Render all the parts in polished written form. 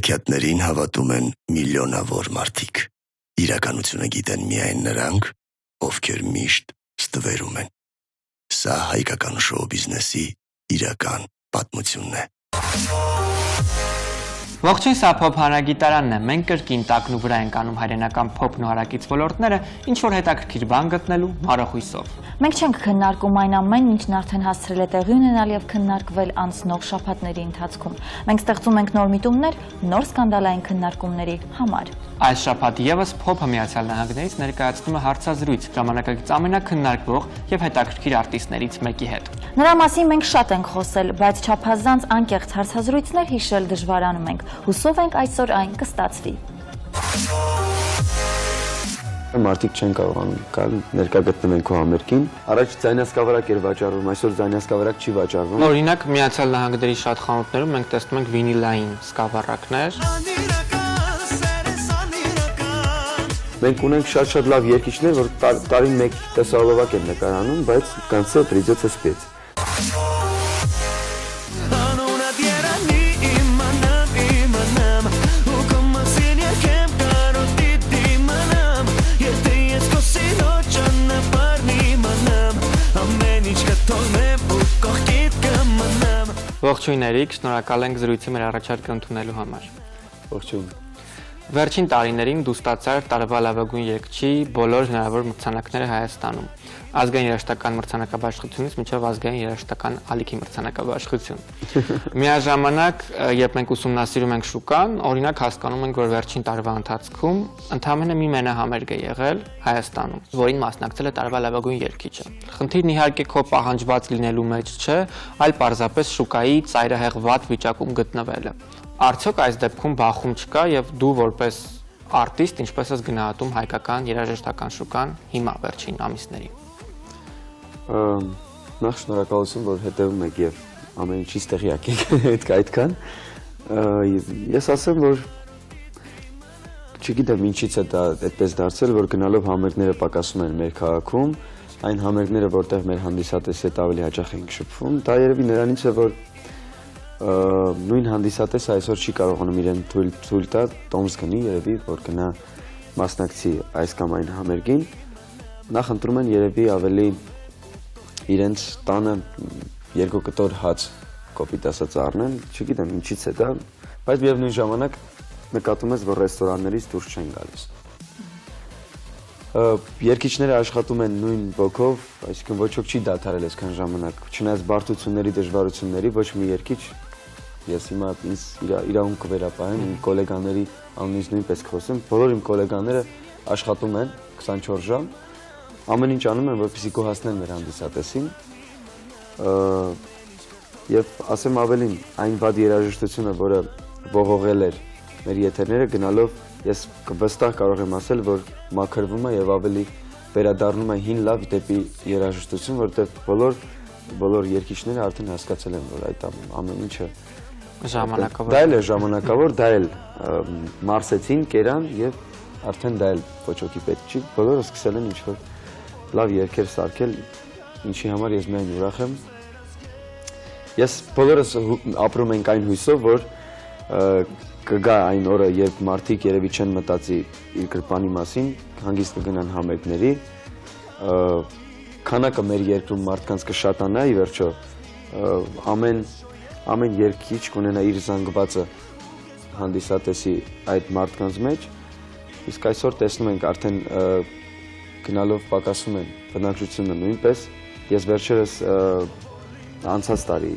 հեքիաթներին հավատում են միլիոնավոր մարդիկ։ Իրականությունը գիտեն միայն նրանք, ովքեր միշտ ստվերում են։ Սա հայկական շոու բիզնեսի իրական պատմությունն է։ Ողջույն, սա Փոփ հանրագիտարանն է։ Մենք կրկին տակնու վրա ենք անում հայրենական փոփն ու հարակից ոլորտները, ինչ որ հետաքրքիր բան գտնելու մանրախույսով։ Մենք չենք քննարկում այն ամենն, ինչն արդեն հասցրել է տեղի ունենալ եւ քննարկվել անցնող շաբաթների ընթացքում։ Մենք ստեղծում ենք նոր միտումներ նոր սկանդալային քննարկումների համար։ Այս շաբաթ եւս Փոփը Միացյալ Նահանգներից ներկայացնում է հարցազրույց ժամանակակից ամենակննարկվող եւ հետաքրքիր արտիստներից մեկի հետ։ Նրա մասին մենք շատ ենք խոսել, բայց չափազանց անկեղծ հարցազրույցներ հիշել դժվարանում ենք։ Հուսով ենք այսօր այն կստացվի։ Մարդիկ չեն կարողանում գալ ներկա գտնվեն քո համերգին։ Առաջ ձայնասկավառակ էր վաճառվում, այսօր ձայնասկավառակ չի վաճառվում։ Օրինակ Միացյալ Նահանգների շատ խանութներում մենք տեսնում ենք վինիլային սկավառակներ։ Մենք ունենք շատ լավ երգիչներ, որ տարին մեկ տեսահոլովակ են նկարանում, բայց в конце придется спеть. Ողջույն Էրիկ, շնորհակալ ենք զրույցի մեր առաջարկը ընդունելու համար։ Ողջույն։ Վերջին տարիներին դու ստացար տարվա լավագույն երգչի բոլոր հնարավոր մրցանակները Հայաստանում։ Ազգային երաժշտական մրցանակաբաշխությունից մինչև ազգային երաժշտական ալիքի մրցանակաբաշխություն։ Միաժամանակ, երբ մենք ուսումնասիրում ենք շուկան, օրինակ հասկանում ենք, որ վերջին տարվա ընթացքում ընդամենը մի մենահամերգ է եղել Հայաստանում, որին մասնակցել է տարվա լավագույն երգիչը։ Խնդիրն իհարկե քո պահանջված լինելու մեջ չէ, այլ պարզապես շուկայի ծայրահեղված վիճակում գտնվելը։ Արդյոք այս դեպքում բախում չկա եւ դու որպես արտիստ ինչպես ես գնահատում հայկական երաժշտական շուկան հիմա վերջին ամիսներին։ Նախ շնորհակալություն, որ հետևում եք եւ ամեն ինչից տեղյակ եք այդքան։ Ես ասեմ, որ չգիտեմ ինչից է դա այդպես դարձել, որ գնալով համերգները պակասում են մեր քաղաքում, այն համերգները, որտեղ մեր հանդիսատեսի հետ ավելի հաճախ ենք շփվում, դա երևի նրանից է, որ նույն հանդիսատեսը այսօր չի կարողանում իրեն թույլ տա տոմս գնի երևի, որ գնա մասնակցի այս կամ այն համերգին, նախ ընտրում են երևի ավելի իրենց տանը երկու կտոր հաց կոպիտ ասած առնեն, չգիտեմ ինչից է դա, բայց միևնույն ժամանակ նկատում ես, որ ռեստորաններից դուրս չեն գալիս։ Երգիչները աշխատում են նույն ոգով, այսինքն ոչ ոք չի դադարել այսքան ժամանակ, չնայած բարդությունների, դժվարությունների, ոչ մի երգիչ, ես հիմա ինձ իրավունք կվերապահեմ, իմ գոլեգաների անունից նույնպես կխոսեմ, բոլոր իմ գոլեգաները աշխատում են 24 ժամ, ամեն ինչ անում են, որպեսզի գոհացնեն մեր հանդիսատեսին, եւ ասեմ ավելին, այն վատ երաժշտությունը, որը ողողել էր մեր եթերները գնալով, ես վստահ կարող եմ ասել, որ մաքրվում է եւ ավելի վերադառնում է հին լավ դեպի երաժշտություն, որտեղ բոլոր երգիչները արդեն հասկացել են, որ այդ ամեն ինչը ժամանակավոր դա էլ է ժամանակավոր, դա էլ մարսեցին, կերան եւ արդեն դա էլ ոչ ոքի պետք չի, բոլորը սկսել են ինչ-որ լավ երգեր սարքել, ինչի համար ես միայն ուրախ եմ։ Ես բոլորս ապրում ենք այն հույսով, որ կգա այն օրը, երբ մարդիկ երևի չեն մտածի իր գրպանի մասին, հանգիստ կգնան համերգների, քանակը մեր երկրում մարդկանց կշատանա, ի վերջո ամեն երգիչ կունենա իր զանգվածը հանդիսատեսի այդ մարդկանց մեջ, իսկ այսօր տեսնում ենք արդեն գնալով պակասում են բնակչությունը նույնպես, ես վերջերս անցած տարի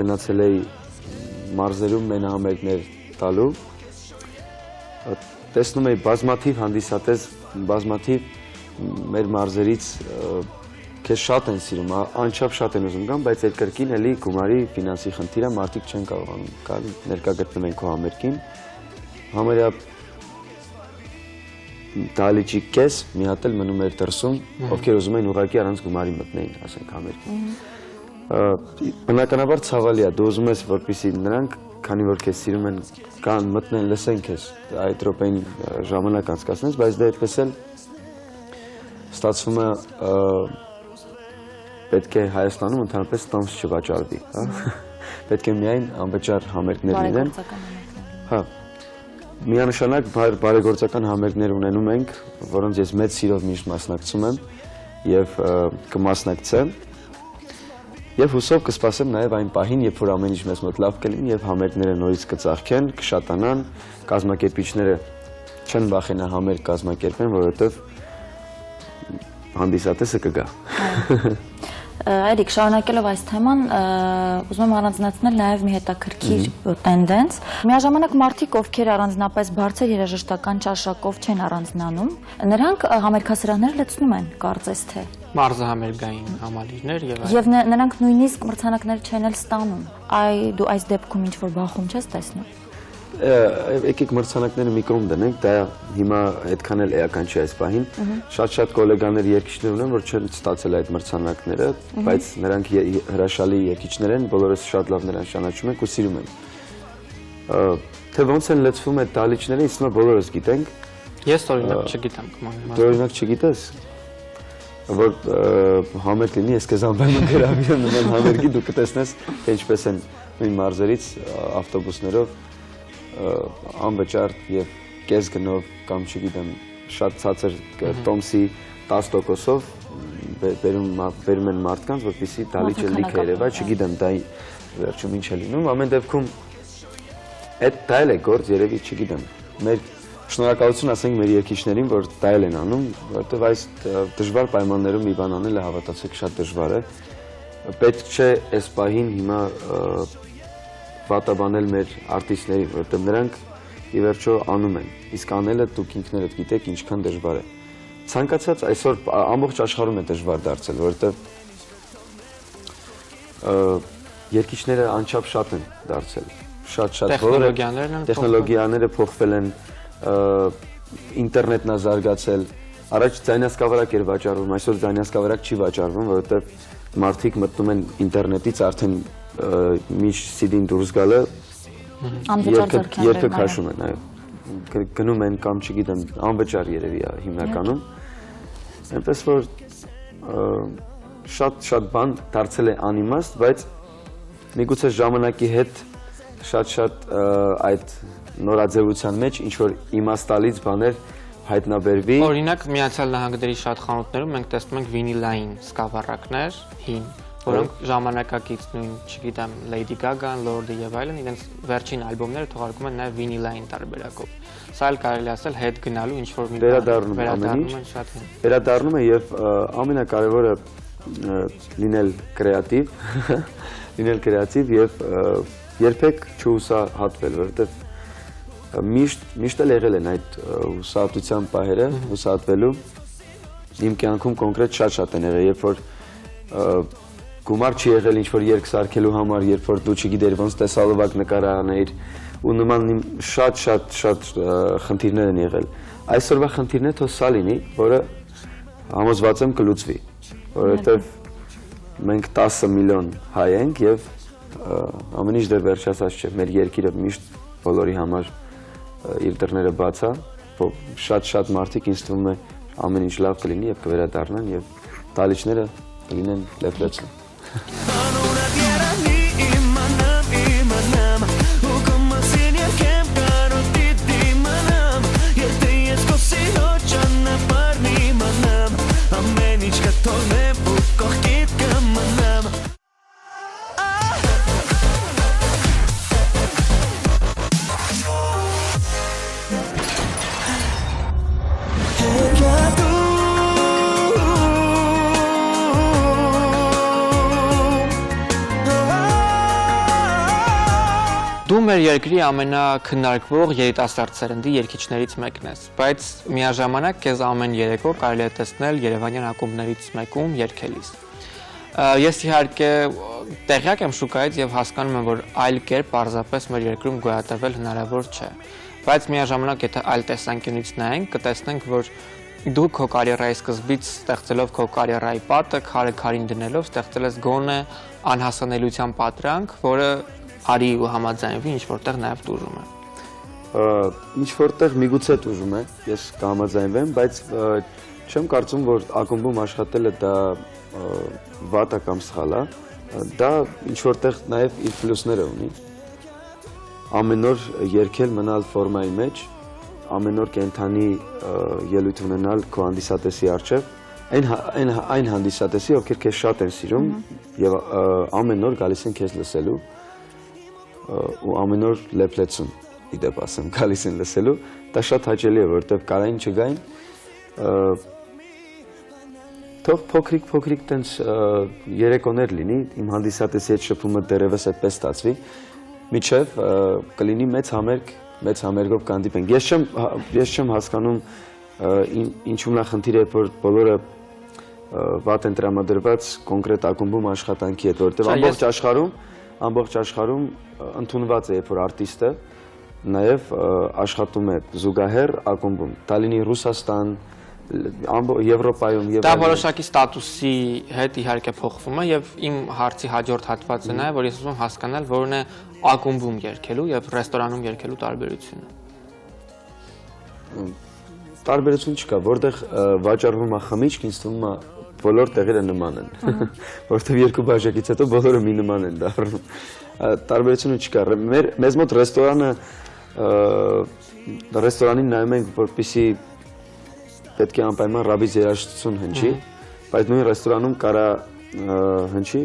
գնացել էի մարզերում մենահամերգներ տալու, տեսնում էի բազմաթիվ հանդիսատես, բազմաթիվ մեր մարզերից քեզ շատ են սիրում, անչափ շատ են ուզում գան, բայց այդ կրկին էլի գումարի ֆինանսի խնդիրը, մարդիկ չեն կարողանում գալ ներկա գտնվեն քո համերգին, համարյա դալիճի կես մի հատ էլ մնում էր դրսում, ովքեր ուզում էին ուղղակի առանց գումարի մտնեին, ասենք համերգին։ Բնականաբար ցավալի է, դու ուզում ես, որպեսզի նրանք, քանի որ քեզ սիրում են, կան մտնեն, լսեն քեզ, այդ րոպեին ժամանակ անցկացնես, բայց դա այդպես էլ ստացվում է պետք է Հայաստանում ընդհանրապես տոմս չվաճառվի, պետք է միայն անվճար համերգներ լինեն։ Հա։ Միանշանակ բարեգործական համերգներ ունենում ենք, որոնց ես մեծ սիրով միշտ մասնակցում եմ եւ կմասնակցեմ։ Եվ հուսով կսպասեմ նաև այն պահին, երբ որ ամեն ինչ մեզ մոտ լավ կլինի եւ համերգները նորից կծաղկեն, կշատանան, կազմակերպիչները չեն վախենա համերգ կազմակերպեն, որովհետեւ հանդիսատեսը կգա։ Այրիկ, շարունակելով այս թեման, ուզում եմ առանձնացնել նաև մի հետաքրքիր տենդենց։ Միաժամանակ մարդիկ, ովքեր առանձնապես բարձր երաժշտական ճաշակով չեն առանձնանում, նրանք համերգասրահներ լցնում են, կարծես թե։ Մարզահամերգային համալիրներ եւ նրանք նույնիսկ մրցանակներ չեն էլ ստանում։ Դու այս դեպքում ինչ-որ բախում չես տեսնում։ Եկեք մրցանակները մի կողմ դնենք, դա հիմա այդքան էլ էական չի այս պահին։ Շատ գոլեգաներ երգիչներ ունեն, որ չեն ստացել այդ մրցանակները, բայց նրանք հրաշալի երգիչներ են, բոլորս շատ լավ նրանց ճանաչում ենք ու սիրում ենք։ Թե ոնց են լցվում այդ դահլիճները, ինձ թվում է բոլորս գիտենք։ Ես օրինակ չգիտեմ, Դու օրինակ չգիտես, որ համերգ լինի, ես քեզ անվանում գրավիրեմ նման համերգի, դու կտեսնես, թե ինչպես են նույն մարզերից ավտոբուսներով անվճար եւ կես գնով կամ չգիտեմ շատ ցածր տոմսի 10%-ով բերում են մարդկանց, որպեսզի դահլիճը լիքը երևա, չգիտեմ դա վերջում ինչ է լինում, ամեն դեպքում դա էլ է գործ, երևի չգիտեմ։ Մեր շնորհակալություն ասենք մեր երգիչներին, որ դա էլ են անում, որովհետեւ այս դժվար պայմաններում մի բան անելը հավատացեք շատ դժվար է։ Պետք չէ այս պահին հիմա վատաբանել մեր արտիստներին, որովհետև նրանք ի վերջո անում են, իսկ անելը դուք ինքներդ գիտեք ինչքան դժվար է։ Ցանկացած այսօր ամբողջ աշխարհում է դժվար դարձել, որովհետև երգիչները անչափ շատ են դարձել, շատ տեխնոլոգիաները փոխվել են, ինտերնետն է զարգացել, առաջ ձայնասկավառակ էր վաճառվում, այսօր ձայնասկավառակ չի վաճառվում, որովհետև մարդիկ մտնում են ինտերնետից արդեն միշտ CD-ն դուրս գալը երկը քաշում են, այո, գնում են կամ չգիտեմ, անվճար երևի է հիմնականում, այնպես որ շատ բան դարձել է անիմաստ, բայց միգուցե ժամանակի հետ շատ այդ նորաձևության մեջ ինչ-որ իմաստալից բաներ հայտնաբերվի։ Օրինակ Միացյալ Նահանգների շատ խանութներում մենք տեսնում ենք վինիլային սկավառակներ, հին, որոնք ժամանակակից նույն, չգիտեմ, Lady Gaga-ն, Lorde եւ այլն իրենց վերջին ալբոմները թողարկում են նաեւ վինիլային տարբերակով։ Սա էլ կարելի ասել հետ գնալու ինչ-որ մի վերադառնում է եւ ամենակարևորը լինել կրեատիվ եւ երբեք չհուսահատվել, որովհետեւ միշտ էլ եղել են այդ հուսահատության պահերը, հուսահատվելու։ Իմ կյանքում կոնկրետ շատ են եղել, երբ որ գումար չի եղել ինչ-որ երգ սարքելու համար, երբ որ դու չգիտեր ոնց տեսալովակ նկարանեիր ու նման շատ խնդիրներ են եղել։ Այսօրվա խնդիրն է թող սա լինի, որը համոզված եմ կլուծվի, որովհետև մենք 10 միլիոն հայ ենք եւ ամեն ինչ դեռ վերջացած չէ, մեր երկիրը միշտ բոլորի համար իր դռները բաց է, շատ մարդիկ ինձ թվում է ամեն ինչ լավ կլինի եւ կվերադառնան եւ դահլիճները կլինեն լեփլեցուն։ Դու մեր երկրի ամենաքննարկվող երիտասարդ սերնդի երգիչներից մեկն ես, բայց միաժամանակ քեզ ամեն երեկո կարելի է տեսնել Երևանյան ակումբներից մեկում երգելիս։ Ես իհարկե տեղյակ եմ շուկայից եւ հասկանում եմ, որ այլ կերպ պարզապես մեր երկրում գոյատևել հնարավոր չէ, բայց միաժամանակ եթե այլ տեսանկյունից նայենք, կտեսնենք, որ դու քո կարիերայի սկզբից ստեղծելով քո կարիերայի պատը, քարը-քարին դնելով ստեղծել ես գոնե անհասանելիության պատրանք, որը արի ու համաձայնվի ինչ որտեղ նաև տուժում է։ Ինչ որտեղ միգուցե տուժում է, ես կհամաձայնվեմ, բայց չեմ կարծում, որ ակումբում աշխատելը դա վատ է կամ սխալ է, դա ինչ որտեղ նաև իր պլյուսները ունի։ Ամեն օր երգել մնալ ֆորմայի մեջ, ամեն օր կենթանի ելույթ ունենալ քո հանդիսատեսի առջև, այն հանդիսատեսի, ովքեր քեզ շատ են սիրում եւ ամեն օր գալիս են քեզ լսելու ու ամեն օր լեփլեցուն, իդեպ ասեմ, գալիս են լսելու, դա շատ հաճելի է, որովհետեւ կարային չգային, թող փոքրիկ տենց երեկոներ լինի, իմ հանդիսատեսի հետ շփումը դեռևս այդպես ստացվի, միջև կլինի մեծ համերգով կհանդիպենք։ Ես չեմ հասկանում ինչու նա խնդիր է, որ բոլորը վատ են տրամադրված կոնկրետ ակումբում աշխատանքի հետ, որովհետև ամբողջ աշխարհում ընդունված է, երբ որ արտիստը նաև աշխատում է զուգահեռ ակումբում, դա լինի Ռուսաստան, Եվրոպայում եւ դա որոշակի ստատուսի հետ իհարկե փոխվում է եւ իմ հարցի հաջորդ հատվածը նա է, որ ես ուզում եմ հասկանալ, որն է ակումբում երգելու եւ ռեստորանում երգելու տարբերությունը։ Տարբերություն չկա, որտեղ վաճառվում է խմիչք, ինձ թվում է բոլոր տեղերը նման են, որտեղ երկու բաժակից հետո բոլորը մի նման են դառնում։ Տարբերությունը չկա։ Մեզ մոտ ռեստորանին նայում ենք, որպեսզի պետք է անպայման ռաբից երաժշտություն հնչի, բայց նույն ռեստորանում կարա հնչի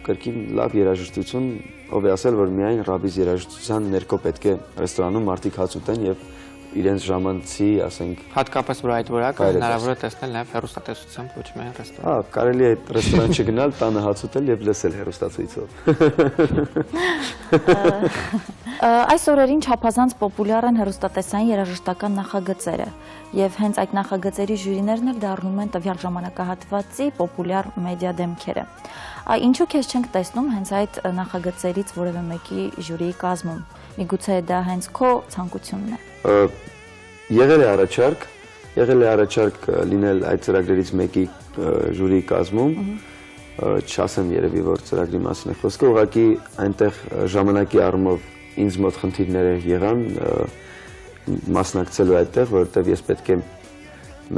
կրկին լավ երաժշտություն, ով է ասել, որ միայն ռաբից երաժշտության ներքո պետք է ռեստորանում մարդիկ հաց ուտեն եւ իրենց ժամանցի, ասենք, հատկապես որ այդ որակը հնարավոր է տեսնել նաև հեռուստատեսությամբ, ոչ միայն ռեստորանում։ Կարելի է ռեստորան չգնալ, տանը հաց ուտել եւ լսել հեռուստացույցով։ Այս օրերին չափազանց պոպուլյար են հեռուստատեսային երաժշտական նախագծերը, եւ հենց այդ նախագծերի ժյուրիներն էլ դառնում են տվյալ ժամանակահատվածի պոպուլյար մեդիա դեմքերը։ Ինչու քեզ չենք տեսնում հենց այդ նախագծերից որևէ մեկի ժյուրիի կազմում։ Միգուցե դա հենց քո ցանկությունն է։ Եղել է առաջարկ լինել այդ ծրագրերից մեկի ժյուրիի կազմում, չասեմ երևի, որ ծրագրի մասին է խոսքը, ուղղակի այնտեղ ժամանակի առումով ինձ մոտ խնդիրներ եղան մասնակցելու այդտեղ, որովհետև ես պետք է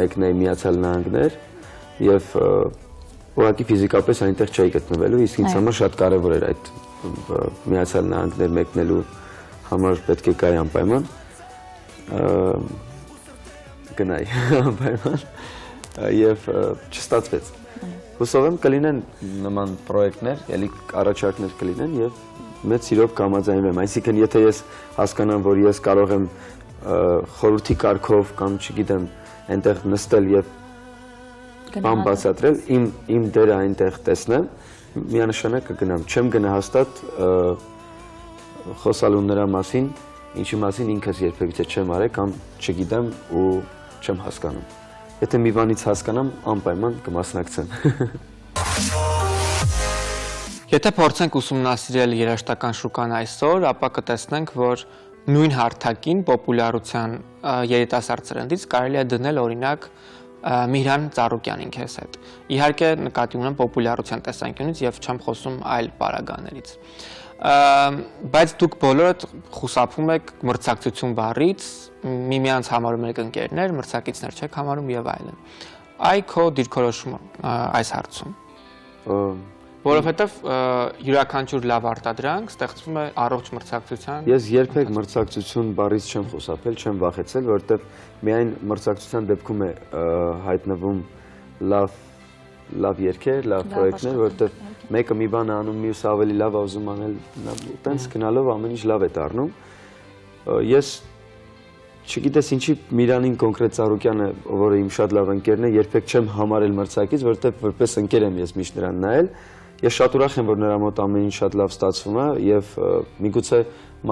մեկնեի Միացյալ Նահանգներ եւ ուղղակի ֆիզիկապես այնտեղ չէի գտնվելու, իսկ ինձ համար շատ կարեւոր էր այդ Միացյալ Նահանգներ մեկնելու համար պետք է գայի անպայման գնայի անպայման եւ չստացվեց։ Հուսով եմ կլինեն նման պրոյեկտներ, ելի առաջարկներ կլինեն եւ մեծ սիրով կհամաձայնվեմ, այսինքն եթե ես հասկանամ, որ ես կարող եմ խորհրդի կարգով կամ չգիտեմ այնտեղ նստել եւ բան բացատրել, իմ դերը այնտեղ տեսնեմ, միանշանակ կգնամ, չեմ գնա հաստատ խոսալու նրա մասին, ինչի մասին ինքս երբևիցե չեմ արել կամ չգիտեմ ու չեմ հասկանում։ Եթե մի բանից հասկանամ, անպայման կմասնակցեմ։ Եթե փորձենք ուսումնասիրել երաժշտական շուկան այսօր, ապա կտեսնենք, որ նույն հարթակին պոպուլարության երիտասարդ սերնդից կարելի է դնել օրինակ Միհրան Ծառուկյանին քեզ հետ։ Իհարկե նկատի ունեմ պոպուլարության տեսանկյունից եւ չեմ խոսում այլ պարագաներից։ Բայց դուք բոլորդ խուսափում եք մրցակցություն բառից, միմյանց համարում եք ընկերներ, մրցակիցներ չեք համարում եւ այլն։ Այ քո դիրքորոշումը այս հարցում։ Որովհետև յուրաքանչյուր լավ արտադրանք ստեղծվում է առողջ մրցակցության։ Ես երբեք մրցակցություն բառից չեմ խուսափել, չեմ վախեցել, որովհետև միայն մրցակցության դեպքում է հայտնվում լավ երգեր, լավ պրոյեկտներ, որովհետև մեկը մի բան անում, մյուսը ավելի լավ է ուզում անել, տենց գնալով ամեն ինչ լավ է դառնում։ Ես չգիտես ինչի Միրանին կոնկրետ Ծառուկյանը, որը իմ շատ լավ ընկերն է, երբեք չեմ համարել մրցակից, որովհետև որպես ընկեր եմ ես միշտ նրան նայել։ Ես շատ ուրախ եմ, որ նրա մոտ ամեն ինչ շատ լավ ստացվում է եւ միգուցե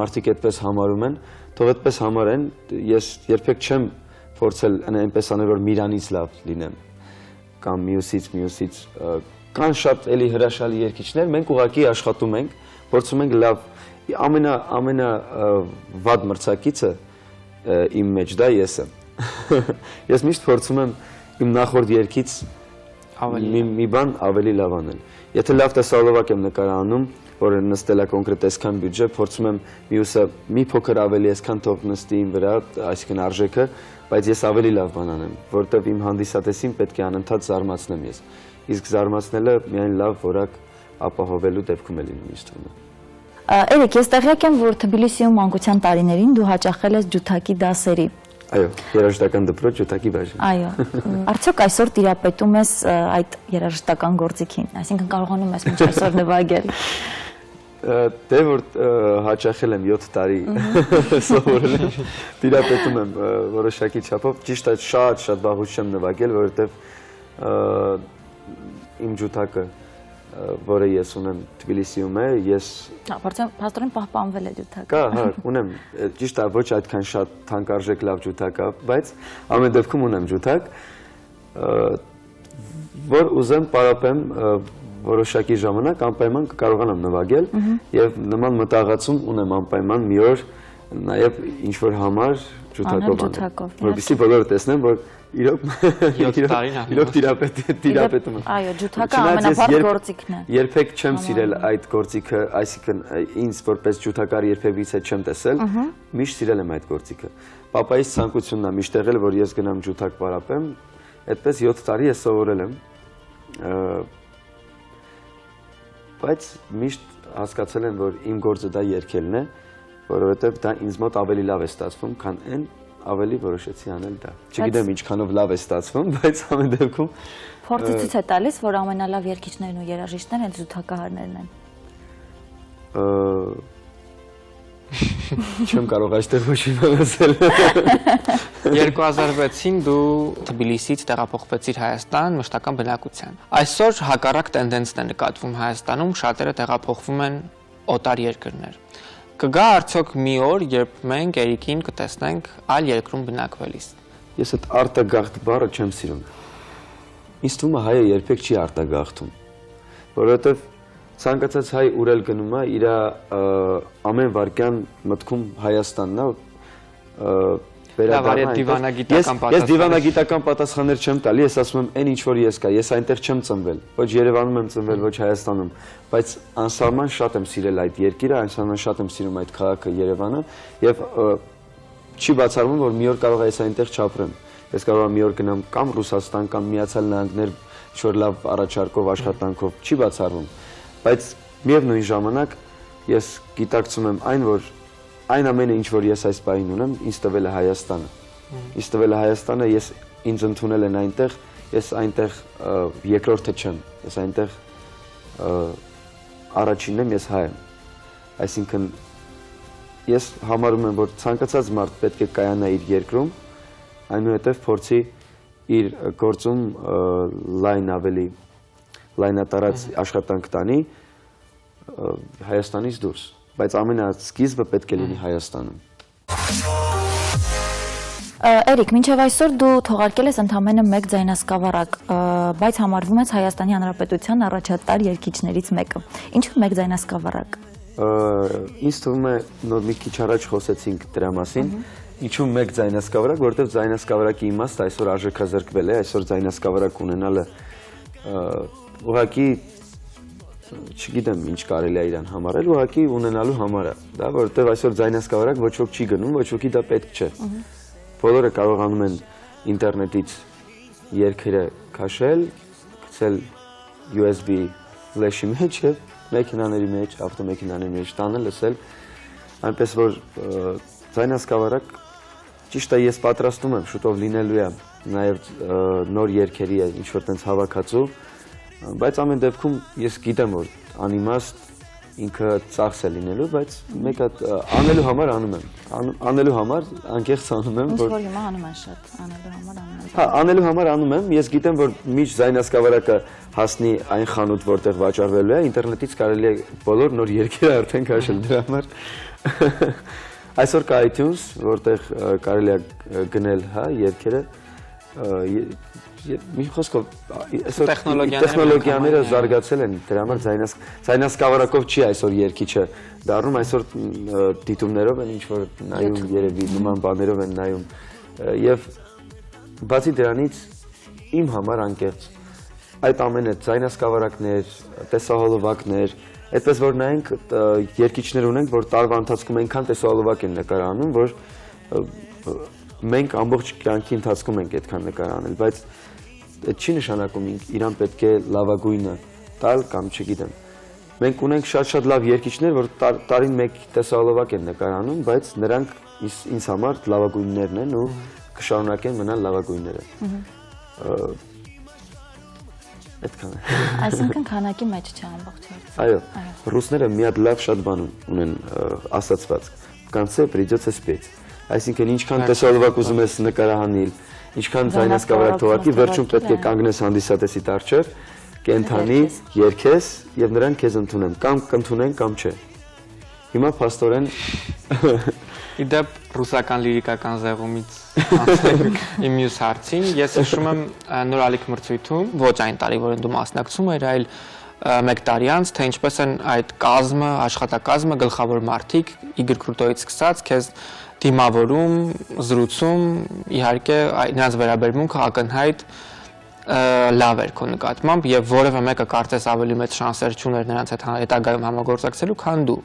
մարդիկ այդպես համարում են, թող այդպես համարեն, ես երբեք չեմ փորձել այնպես անել, որ Միրանից լավ լինեմ կամ մյուսից կան շատ էլի հրաշալի երգիչներ, մենք ուղղակի աշխատում ենք, փորձում ենք լավ ամենա վատ մրցակիցը իմ մեջ դա ես եմ։ Ես միշտ փորձում եմ իմ նախորդ երգից մի բան ավելի լավ անել։ Եթե լավ տեսահոլովակ եմ նկարանում, որը նստել է կոնկրետ այսքան բյուջե, փորձում եմ մյուսը մի փոքր ավելի այսքան թող նստի իմ վրա, այսինքն արժեքը, բայց ես ավելի լավ բան անեմ, որովհետև իմ հանդիսատեսին պետք է անընդհատ զարմացնեմ ես։ Իսկ զարմացնելը միայն լավ որակ ապահովելու դեպքում է լինում ինձ թվում է։ Երեք, ես տեղյակ եմ, որ Թբիլիսիում մանկության տարիներին դու հաճախել ես ջութակի դասերի։ Այո, երաժշտական դպրոց ջութակի բաժին։ Այո։ Արդյոք այսօր տիրապետում ես այդ երաժշտական գործիքին, այսինքն կարողանում ես մինչ այսօր նվագել։ Դե որ հաճախել եմ 7 տարի սովորել եմ, տիրապետում եմ որոշակի չափով, ճիշտ է շատ վաղուց չեմ նվագել, որովհետև իմ ջութակը, որը ես ունեմ Թբիլիսիում է, ես Փաստորեն պահպանվել է ջութակը։ Կա, հա, ունեմ, ճիշտ է, ոչ այդքան շատ թանկարժեք լավ ջութակ է, բայց ամեն դեպքում ունեմ ջութակ, որ ուզեմ պարապեմ որոշակի ժամանակ անպայման կկարողանամ նվագել եւ նման մտահղացում ունեմ անպայման մի օր նաեւ ինչ որ համար ջութակով անել, որովհետեւ բոլորը տեսնեն, որ իրոք տիրապետում եմ։ Այո, ջութակը ամենաբարդ գործիքն է։ Երբեք չեմ սիրել այդ գործիքը, այսինքն ինձ որպես ջութակար երբևիցե չեմ տեսել, միշտ սիրել եմ այդ գործիքը։ Պապայիս ցանկությունն է միշտ եղել, որ ես գնամ ջութակ պարապեմ, այդպես 7 տարի ես սովորել եմ։ Բայց միշտ հասկացել եմ, որ իմ գործը դա երգելն է, որովհետև դա ինձ մոտ ավելի լավ է ստացվում, քան այն ավելի որոշեցի անել դա։ Չգիտեմ ինչքանով լավ է ստացվում, բայց ամեն դեպքում փորձը ցույց է տալիս, որ ամենալավ երգիչներն ու երաժիշտներն են ջութակահարներն են։ Չեմ կարող այստեղ ոչ մի ասել։ 2006-ին դու Թբիլիսիից տեղափոխվեցիր Հայաստան մշտական բնակության։ Այսօր հակառակ տենդենսն է նկատվում Հայաստանում, շատերը տեղափոխվում են օտար երկրներ։ Կգա արդյոք մի օր, երբ մենք Երիկին կտեսնենք այլ երկրում բնակվելիս։ Ես այդ արտագաղթ բառը չեմ սիրում։ Ինձ թվում է հայը երբեք չի արտագաղթում, որովհետև ցանկացած հայ ուր էլ գնում է, իր ամեն վարքյան մտքում Հայաստանն է, Ես դիվանագիտական պատասխաններ չեմ տալի, ես ասում եմ, այն ինչ որ ես կա, ես այնտեղ չեմ ծնվել, ոչ Երևանում եմ ծնվել, ոչ Հայաստանում, բայց անսահման շատ եմ սիրել այդ երկիրը, անսահման շատ եմ սիրում այդ քաղաքը Երևանը եւ չի բացառվում, որ մի օր կարող է ես այնտեղ չապրեմ։ Ես կարող եմ մի օր գնամ կամ Ռուսաստան կամ Միացյալ Նահանգներ, ինչ-որ լավ առաջարկով աշխատանքով, չի բացառվում, բայց միևնույն ժամանակ ես գիտակցում եմ այն, որ այն ամենը, ինչ որ ես այս պահին ունեմ, ինձ տվել է Հայաստանը։ Ինձ տվել է Հայաստանը, ես ինձ ընդունել են այնտեղ, ես այնտեղ երկրորդը չեմ, ես այնտեղ առաջինն եմ, ես հայ եմ։ Այսինքն ես համարում եմ, որ ցանկացած մարդ պետք է կայանա իր երկրում, այնուհետև փորձի իր գործում ավելի լայնատարած աշխատանք տանի Հայաստանից դուրս, բայց ամենասկիզբը պետք է լինի Հայաստանում։ Երիկ, մինչև այսօր դու թողարկել ես ընդամենը 1 ձայնասկավառակ, բայց համարվում ես Հայաստանի Հանրապետության առաջատար երգիչներից մեկը։ Ինչու 1 ձայնասկավառակ։ Ինձ թվում է, նոր մի քիչ առաջ խոսեցինք դրա մասին, ինչու 1 ձայնասկավառակ, որովհետև ձայնասկավառակի իմաստը այսօր արժեքազրկվել է, այսօր ձայնասկավառակ ունենալը ուղղակի չգիտեմ ինչ կարելի է իրան համարել, ուղղակի ունենալու համար է, դա որովհետև այսօր ձայնասկավառակ ոչ ոք չի գնում, ոչ ոքի դա պետք չէ։ Բոլորը կարողանում են ինտերնետից երգերը քաշել, գցել USB ֆլեշի մեջ եւ մեքենաների մեջ, ավտոմեքենաների մեջ տանել, լսել, այնպես որ ձայնասկավառակ ճիշտ է, ես պատրաստում եմ, շուտով լինելու է նաեւ նոր երգերի ինչ որ տենց հավաքածու, բայց ամեն դեպքում ես գիտեմ, որ անիմաստ ինքը ծախս է լինելու, բայց մեկ հատ անելու համար անում եմ, անելու համար անկեղծ անում եմ, որ հիմա անում են շատ, անելու համար անում եմ։ Հա, անելու համար անում եմ, ես գիտեմ, որ միջ ձայնասկավառակը հասնի այն խանութ, որտեղ վաճառվելու է, ինտերնետից կարելի է բոլոր նոր երգերը արդեն քաշել դրա համար։ Այսօր կա iTunes, որտեղ կարելի է գնել, հա, երգերը, մի խոսքով այսօր տեխնոլոգիաները զարգացել են, դրա համար ձայնասկավառակով չի այսօր երգիչը դառնում, այսօր դիտումներով են ինչ որ նայում, երևի նման բաներով են նայում եւ բացի դրանից իմ համար անկեղծ այդ ամենը ձայնասկավառակներ, տեսահոլովակներ, այդպես որ նայենք երգիչներ ունենք, որ տարվա ընթացքում այնքան տեսահոլովակ են նկարանում, որ մենք ամբողջ կյանքի ընթացքում ենք այդքան նկարանել, բայց այդ չի նշանակում իրան պետք է լավագույնը տալ կամ չգիտեմ։ մենք ունենք շատ լավ երգիչներ, որ տարին մեկ տեսահոլովակ են նկարանում, բայց նրանք ինձ համար լավագույններն են ու կշարունակեն մնալ լավագույնները։ Այդքան է։ Այսինքն քանակի մեջ չէ ամբողջ հարցը։ Այո, ռուսները մի հատ լավ շատ բան ունեն ասացված։ В конце придется спеть։ Այսինքն ինչքան տեսահոլովակ ուզում ես նկարահանել, ինչքան ձայնասկավառակ թողարկի, վերջում պետք է կանգնես հանդիսատեսի առջև, կենթանի, երգես եւ նրանք քեզ ընդունեն, կամ կընդունեն կամ չէ։ Հիմա փաստորեն Իդեպ ռուսական լիրիկական զեղումից անցնենք իմ մյուս հարցին, ես հիշում եմ նոր ալիք մրցույթում, ոչ այն տարի, որին դու մասնակցում էր, այլ մեկ տարի անց, թե ինչպես են այդ կազմը, աշխատակազմը, գլխավոր մարդիկ, Իգոր Կրուտոյից սկսած, քեզ դիմավորում, զրուցում, իհարկե նրանց վերաբերմունքը ակնհայտ լավ էր քո նկատմամբ եւ որևէ մեկը կարծես ավելի մեծ շանսեր չուներ նրանց հետ հետագայում համագործակցելու, քան դու։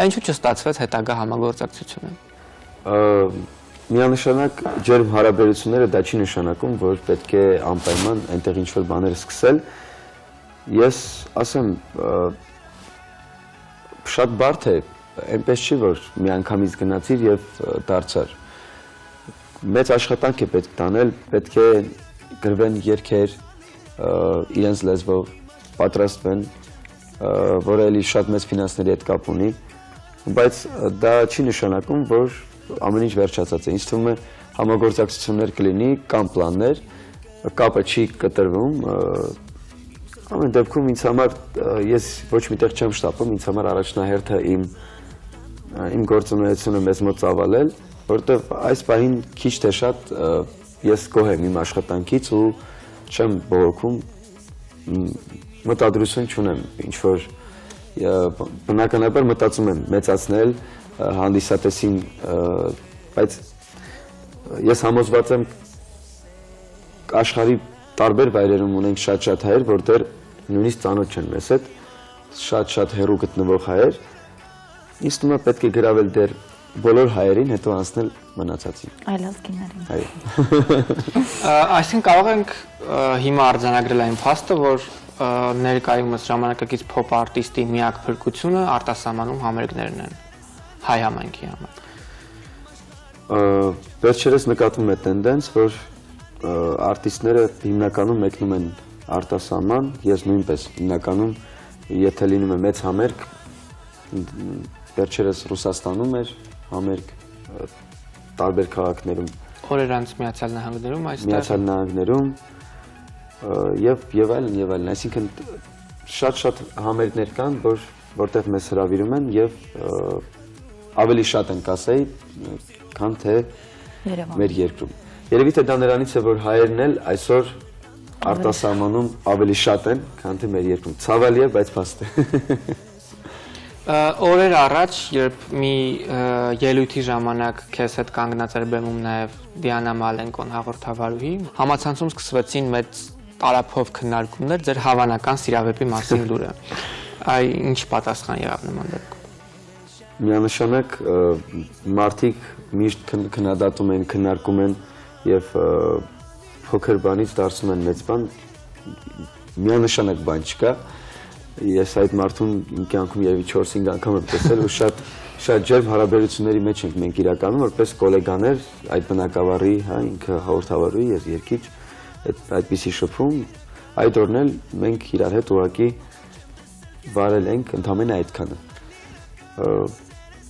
Այ ինչու չստացվեց հետագա համագործակցությունը։ Միանշանակ ջերմ հարաբերությունները դա չի նշանակում, որ պետք է անպայման այնտեղ ինչ-որ բաներ սկսել։ Ես ասեմ, շատ բարդ է, այնպես չի, որ մի անգամից գնացիր եւ դարձար։ Մեծ աշխատանք է պետք տանել, պետք է գրվեն երգեր իրենց լեզվով, պատրաստվեն, որը էլի շատ մեծ ֆինանսների հետ կապ ունի, բայց դա չի նշանակում, որ ամեն ինչ վերջացած է։ Ինձ թվում է համագործակցություններ կլինի կամ պլաններ, կապը չի կտրվում, ամեն դեպքում ինձ համար ես ոչ միտեղ չեմ շտապում, ինձ համար առաջնահերթը իմ գործունեությունը մեզ մոտ ծավալել, որովհետև այս պահին քիչ թե շատ ես գոհ եմ իմ աշխատանքից ու չեմ բողոքում, մտադրություն չունեմ, ինչ-որ բնականաբար մտածում եմ մեծացնել հանդիսատեսին, բայց ես համոզված եմ աշխարհի տարբեր վայրերում ունենք շատ հայեր, որտեղ նույնիսկ ծանոթ չեն մեզ հետ, շատ հեռու գտնվող հայեր, ինձ թվում է պետք է գրավել դեռ բոլոր հայերին, հետո անցնել մնացածին։ Այլազգիներին։ Այո։ Այսինքն կարող ենք հիմա արձանագրել այն փաստը, որ ներկայումս ժամանակակից փոփ արտիստի միակ փրկությունը արտասահմանում համերգներն են հայ համայնքի համար։ Վերջերս նկատվում է տենդենց, որ արտիստները հիմնականում մեկնում են արտասահման, ես նույնպես հիմնականում, եթե լինում է մեծ համերգ, վերջերս Ռուսաստանում էր համերգ, տարբեր քաղաքներում, Օրեր անց Միացյալ Նահանգներում, այստեղ Միացյալ Նահանգներում եւ այլն, այսինքն շատ համերգներ կան, որտեղ մեզ հրավիրում են եւ ավելի շատ են կասեի, քան թե մեր երկրում։ Երևի թե դա նրանից է, որ հայերն էլ այսօր արտասահմանում ավելի շատ են, քան թե մեր երկրում։ Ցավալի է, բայց փաստ է։ Օրեր առաջ, երբ մի ելույթի ժամանակ քեզ հետ կանգնած էր բեմում նաև Դիանա Մալենկոն հաղորդավարուհի, համացանցում սկսվեցին մեծ տարափով քննարկումներ ձեր հավանական սիրավեպի մասին լուրը։ Այ ինչ պատասխան եղավ նման դեպքում։ Միանշանակ մարդիկ միշտ քննադատում են, քննարկում են եւ փոքր բանից դարձնում են մեծ բան, միանշանակ բան չկա։ Ես այդ մարդուն իմ կյանքում երևի 4-5 անգամ եմ տեսել ու շատ ջերմ հարաբերությունների մեջ ենք մենք իրականում, որպես գոլեգաներ այդ բնակավարի, հա, ինքը հաղորդավարուհի, ես երգիչ, այդպիսի շփում, այդ օրն էլ մենք իրար հետ ուղղակի վարել ենք ընդամենը այդքանը։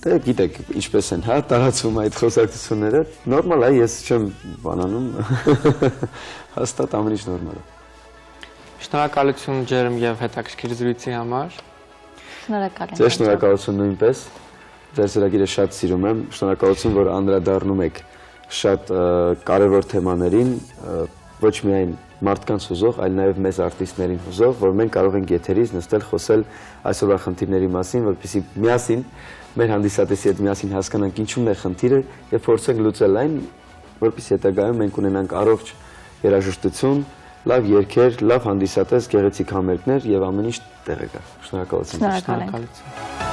Դե գիտեք ինչպես են, հա, տարածվում այդ խոսակցությունները, նորմալ է, ես չեմ բանանում, հաստատ ամեն ինչ նորմալ է։ Շնորհակալություն ջերմ եւ հետաքրքիր զրույցի համար։ Շնորհակալ եմ։ Ձեզ շնորհակալություն նույնպես։ Ձեր ծրագիրը շատ սիրում եմ։ Շնորհակալություն, որ անդրադառնում եք շատ կարևոր թեմաներին, ոչ միայն մարդկանց հուզող, այլ նաեւ մեզ արտիստներին հուզող, որ մենք կարող ենք եթերից նստել խոսել այսօրվա խնդիրների մասին, որպեսզի միասին մեր հանդիսատեսի հետ միասին հասկանանք ինչու՞մն է խնդիրը եւ փորձենք լուծել այն, որպեսզի հետագայում մենք ունենանք առողջ երաժշտություն, լավ երգեր, լավ հանդիսատես, գեղեցիկ համերգներ եւ ամեն ինչ տեղը գա։ Շնորհակալություն։ Շնորհակալություն։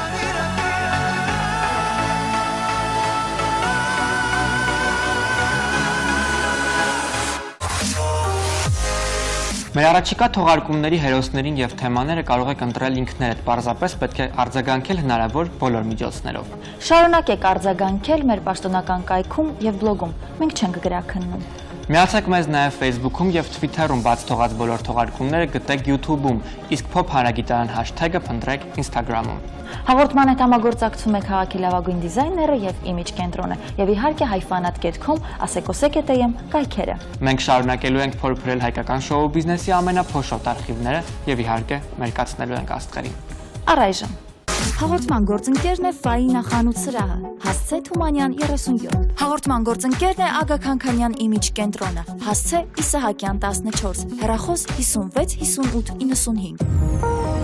Մեր առաջիկա թողարկումների հերոսներին եւ թեմաները կարող եք ընտրել ինքներդ, պարզապես պետք է արձագանքել հնարավոր բոլոր միջոցներով։ Շարունակեք արձագանքել մեր պաշտոնական կայքում եւ բլոգում։ Մենք չենք գրաքննում։ Միացեք մեզ նաև Facebook-ում եւ Twitter-ում բաց թողած բոլոր թողարկումները գտեք YouTube-ում, իսկ Pop Հանրագիտարան hashtag-ը փնտրեք Instagram-ում։ Հաղորդման հետ համագործակցում է քաղաքի լավագույն դիզայները եւ իմիջ կենտրոնը եւ իհարկե hayfanat.com, asecosec.am կայքերը։ Մենք շարունակելու ենք փորփրել հայկական շոու բիզնեսի ամենափոշոտ արխիվները եւ իհարկե մերկացնելու ենք աստղերին։ Առայժմ Հաղորդման գործընկերն է Ֆաինա խանութ սրահը, հասցե Թումանյան 37։ Հաղորդման գործընկերն է Ագա Քանքանյան իմիջ կենտրոնը, հասցե Իսահակյան 14, հեռախոս 56 58 95։